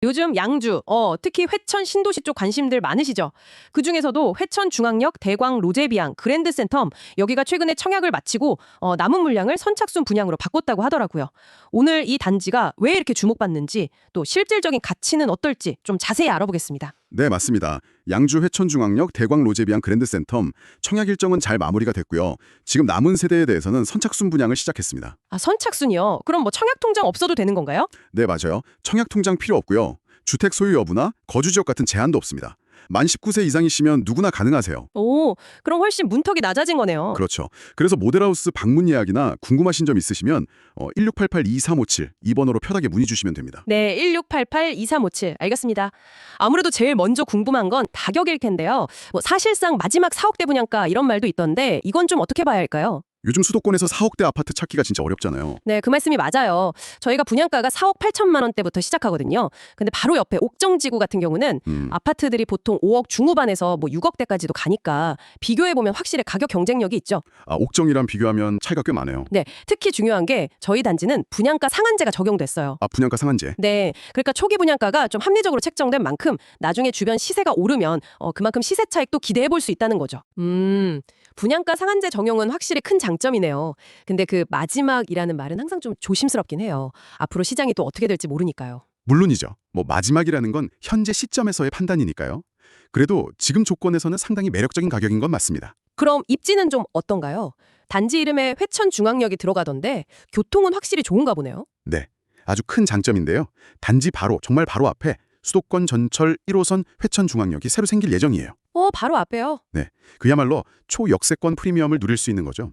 요즘 양주, 특히 회천 신도시 쪽 관심들 많으시죠? 그중에서도 회천 중앙역 대광 로제비앙 그랜드센텀 여기가 최근에 청약을 마치고 남은 물량을 선착순 분양으로 바꿨다고 하더라고요. 오늘 이 단지가 왜 이렇게 주목받는지 또 실질적인 가치는 어떨지 좀 자세히 알아보겠습니다. 네, 맞습니다. 양주 회천중앙역 대광 로제비앙 그랜드센텀 청약 일정은 잘 마무리가 됐고요. 지금 남은 세대에 대해서는 선착순 분양을 시작했습니다. 아, 선착순이요? 그럼 뭐 청약 통장 없어도 되는 건가요? 네, 맞아요. 청약 통장 필요 없고요. 주택 소유 여부나 거주 지역 같은 제한도 없습니다. 만 19세 이상이시면 누구나 가능하세요. 오, 그럼 훨씬 문턱이 낮아진 거네요. 그렇죠. 그래서 모델하우스 방문 예약이나 궁금하신 점 있으시면 1688-2357 이 번호로 편하게 문의 주시면 됩니다. 네, 1688-2357 알겠습니다. 아무래도 제일 먼저 궁금한 건 가격일 텐데요. 뭐 사실상 마지막 4억대 분양가 이런 말도 있던데 이건 좀 어떻게 봐야 할까요? 요즘 수도권에서 4억대 아파트 찾기가 진짜 어렵잖아요. 네, 그 말씀이 맞아요. 저희가 분양가가 4억 8천만 원대부터 시작하거든요. 근데 바로 옆에 옥정지구 같은 경우는 아파트들이 보통 5억 중후반에서 뭐 6억대까지도 가니까 비교해보면 확실히 가격 경쟁력이 있죠. 옥정이랑 비교하면 차이가 꽤 많아요. 네, 특히 중요한 게 저희 단지는 분양가 상한제가 적용됐어요. 분양가 상한제. 네, 그러니까 초기 분양가가 좀 합리적으로 책정된 만큼 나중에 주변 시세가 오르면 그만큼 시세 차익도 기대해 볼 수 있다는 거죠. 분양가 상한제 적용은 확실히 큰 장점이네요. 근데 그 마지막이라는 말은 항상 좀 조심스럽긴 해요. 앞으로 시장이 또 어떻게 될지 모르니까요. 물론이죠. 마지막이라는 건 현재 시점에서의 판단이니까요. 그래도 지금 조건에서는 상당히 매력적인 가격인 건 맞습니다. 그럼 입지는 좀 어떤가요? 단지 이름에 회천중앙역이 들어가던데 교통은 확실히 좋은가 보네요. 네, 아주 큰 장점인데요. 단지 정말 바로 앞에 수도권 전철 1호선 회천중앙역이 새로 생길 예정이에요. 바로 앞에요. 네, 그야말로 초역세권 프리미엄을 누릴 수 있는 거죠.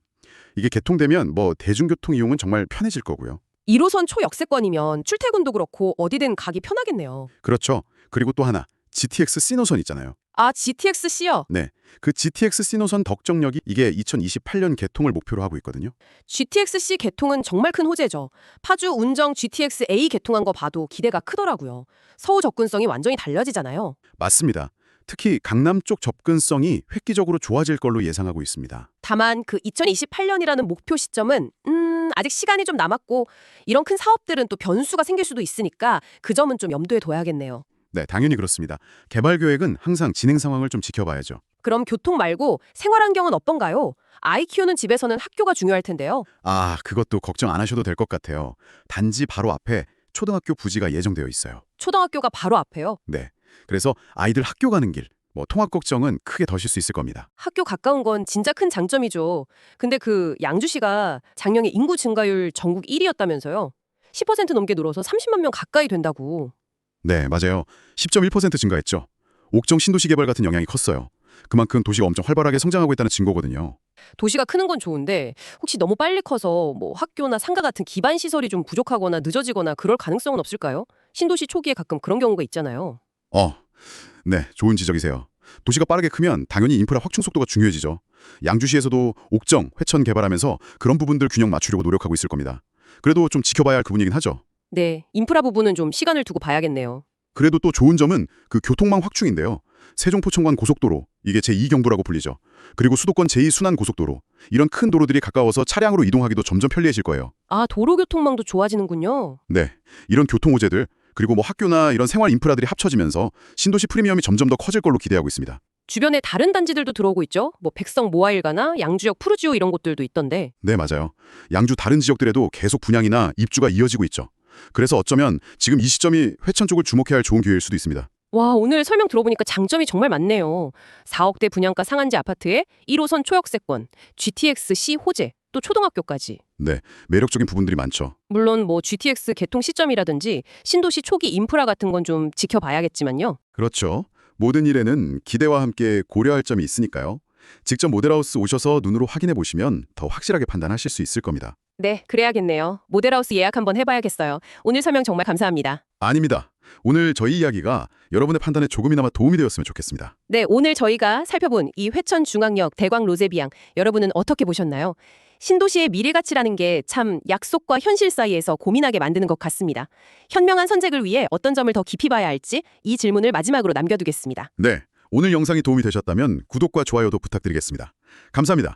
이게 개통되면 대중교통 이용은 정말 편해질 거고요. 1호선 초역세권이면 출퇴근도 그렇고 어디든 가기 편하겠네요. 그렇죠. 그리고 또 하나, GTX C노선 있잖아요. 아, GTX-C요? 네, 그 GTX C노선 덕정역이 이게 2028년 개통을 목표로 하고 있거든요. GTX-C 개통은 정말 큰 호재죠. 파주 운정 GTX-A 개통한 거 봐도 기대가 크더라고요. 서울 접근성이 완전히 달라지잖아요. 맞습니다. 특히 강남 쪽 접근성이 획기적으로 좋아질 걸로 예상하고 있습니다. 다만 그 2028년이라는 목표 시점은 아직 시간이 좀 남았고 이런 큰 사업들은 또 변수가 생길 수도 있으니까 그 점은 좀 염두에 둬야겠네요. 네, 당연히 그렇습니다. 개발 계획은 항상 진행 상황을 좀 지켜봐야죠. 그럼 교통 말고 생활 환경은 어떤가요? 아이 키우는 집에서는 학교가 중요할 텐데요. 그것도 걱정 안 하셔도 될 것 같아요. 단지 바로 앞에 초등학교 부지가 예정되어 있어요. 초등학교가 바로 앞에요. 네, 그래서 아이들 학교 가는 길, 통학 걱정은 크게 덜실 수 있을 겁니다. 학교 가까운 건 진짜 큰 장점이죠. 근데 그 양주시가 작년에 인구 증가율 전국 1위였다면서요. 10% 넘게 늘어서 30만 명 가까이 된다고. 네, 맞아요. 10.1% 증가했죠. 옥정 신도시 개발 같은 영향이 컸어요. 그만큼 도시가 엄청 활발하게 성장하고 있다는 증거거든요. 도시가 크는 건 좋은데 혹시 너무 빨리 커서 뭐 학교나 상가 같은 기반 시설이 좀 부족하거나 늦어지거나 그럴 가능성은 없을까요? 신도시 초기에 가끔 그런 경우가 있잖아요. 네, 좋은 지적이세요. 도시가 빠르게 크면 당연히 인프라 확충 속도가 중요해지죠. 양주시에서도 옥정, 회천 개발하면서 그런 부분들 균형 맞추려고 노력하고 있을 겁니다. 그래도 좀 지켜봐야 할 부분이긴 하죠. 네, 인프라 부분은 좀 시간을 두고 봐야겠네요. 그래도 또 좋은 점은 그 교통망 확충인데요. 세종포천간 고속도로, 이게 제2경부라고 불리죠. 그리고 수도권 제2순환 고속도로, 이런 큰 도로들이 가까워서 차량으로 이동하기도 점점 편리해질 거예요. 아, 도로교통망도 좋아지는군요. 네, 이런 교통 호재들, 그리고 학교나 이런 생활 인프라들이 합쳐지면서 신도시 프리미엄이 점점 더 커질 걸로 기대하고 있습니다. 주변에 다른 단지들도 들어오고 있죠. 뭐 백성 모아일가나 양주역 푸르지오 이런 곳들도 있던데. 네, 맞아요. 양주 다른 지역들에도 계속 분양이나 입주가 이어지고 있죠. 그래서 어쩌면 지금 이 시점이 회천 쪽을 주목해야 할 좋은 기회일 수도 있습니다. 와, 오늘 설명 들어보니까 장점이 정말 많네요. 4억대 분양가 상한제 아파트에 1호선 초역세권, GTX-C 호재, 또 초등학교까지. 네, 매력적인 부분들이 많죠. 물론 뭐 GTX 개통 시점이라든지 신도시 초기 인프라 같은 건 좀 지켜봐야겠지만요. 그렇죠. 모든 일에는 기대와 함께 고려할 점이 있으니까요. 직접 모델하우스 오셔서 눈으로 확인해 보시면 더 확실하게 판단하실 수 있을 겁니다. 네, 그래야겠네요. 모델하우스 예약 한번 해봐야겠어요. 오늘 설명 정말 감사합니다. 아닙니다. 오늘 저희 이야기가 여러분의 판단에 조금이나마 도움이 되었으면 좋겠습니다. 네, 오늘 저희가 살펴본 이 회천 중앙역 대광 로제비앙 여러분은 어떻게 보셨나요? 신도시의 미래 가치라는 게 참 약속과 현실 사이에서 고민하게 만드는 것 같습니다. 현명한 선택을 위해 어떤 점을 더 깊이 봐야 할지 이 질문을 마지막으로 남겨두겠습니다. 네, 오늘 영상이 도움이 되셨다면 구독과 좋아요도 부탁드리겠습니다. 감사합니다.